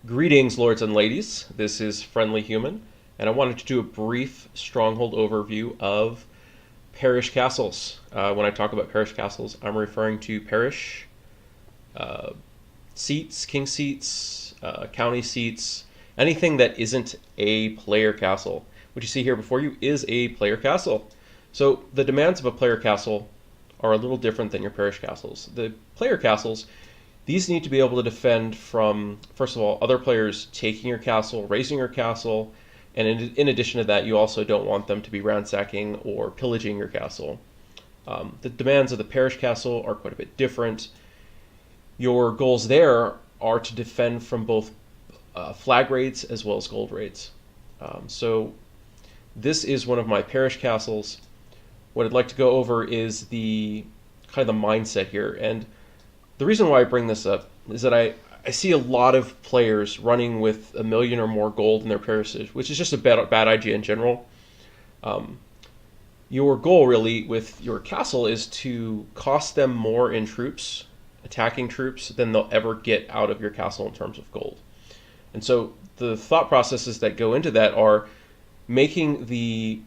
Greetings, lords and ladies. This is Friendly Human, and I wanted to do a brief stronghold overview of parish castles. When I talk about parish castles, I'm referring to parish seats, king seats, county seats, anything that isn't a player castle. What you see here before you is a player castle. So the demands of a player castle are a little different than your parish castles. The player castles, these need to be able to defend from, first of all, other players taking your castle, raising your castle, and in addition to that, you also don't want them to be ransacking or pillaging your castle. The demands of the parish castle are quite a bit different. Your goals there are to defend from both flag raids as well as gold raids. So this is one of my parish castles. What I'd like to go over is the kind of the mindset here. And the reason why I bring this up is that I see a lot of players running with 1 million or more gold in their parishes, which is just a bad idea in general. Your goal really with your castle is to cost them more in troops, attacking troops, than they'll ever get out of your castle in terms of gold. And so the thought processes that go into that are making the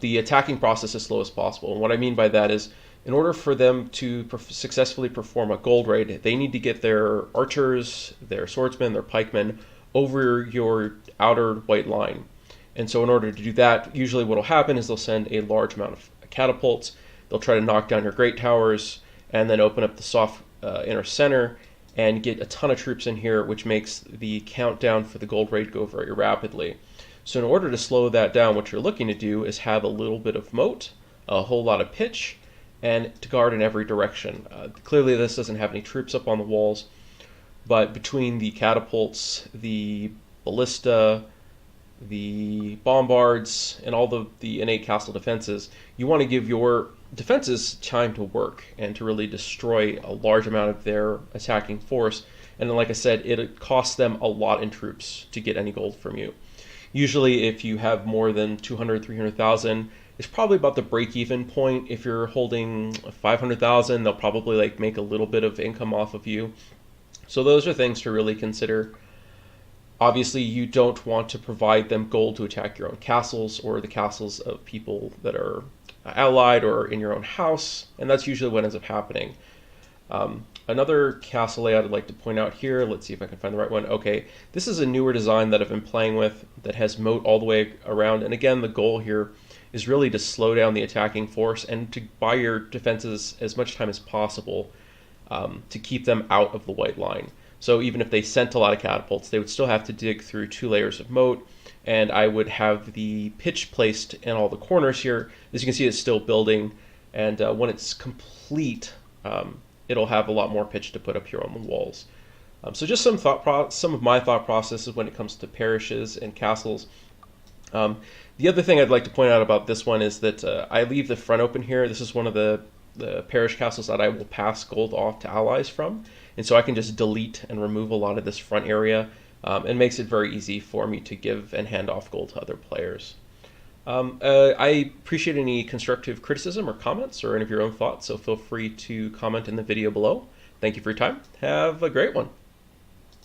attacking process as slow as possible. And what I mean by that is, in order for them to successfully perform a gold raid, they need to get their archers, their swordsmen, their pikemen over your outer white line. And so in order to do that, usually what will happen is they'll send a large amount of catapults, they'll try to knock down your great towers, and then open up the soft inner center and get a ton of troops in here, which makes the countdown for the gold raid go very rapidly. So in order to slow that down, what you're looking to do is have a little bit of moat, a whole lot of pitch, and to guard in every direction. Clearly this doesn't have any troops up on the walls, but between the catapults, the ballista, the bombards, and all the innate castle defenses, you want to give your defenses time to work and to really destroy a large amount of their attacking force. And then, like I said, it costs them a lot in troops to get any gold from you. Usually if you have more than 200, 300,000, it's probably about the break-even point. If you're holding 500,000, they'll probably make a little bit of income off of you. So those are things to really consider. Obviously, you don't want to provide them gold to attack your own castles or the castles of people that are allied or in your own house, and that's usually what ends up happening. Another castle layout I'd like to point out here, let's see if I can find the right one. Okay, this is a newer design that I've been playing with that has moat all the way around, and again, the goal here is really to slow down the attacking force and to buy your defenses as much time as possible to keep them out of the white line. So even if they sent a lot of catapults, they would still have to dig through 2 layers of moat, and I would have the pitch placed in all the corners here. As you can see, it's still building, and when it's complete, it'll have a lot more pitch to put up here on the walls. So just some of my thought processes when it comes to parishes and castles. The other thing I'd like to point out about this one is that I leave the front open here. This is one of the parish castles that I will pass gold off to allies from. And so I can just delete and remove a lot of this front area. It makes it very easy for me to give and hand off gold to other players. I appreciate any constructive criticism or comments or any of your own thoughts, so feel free to comment in the video below. Thank you for your time. Have a great one.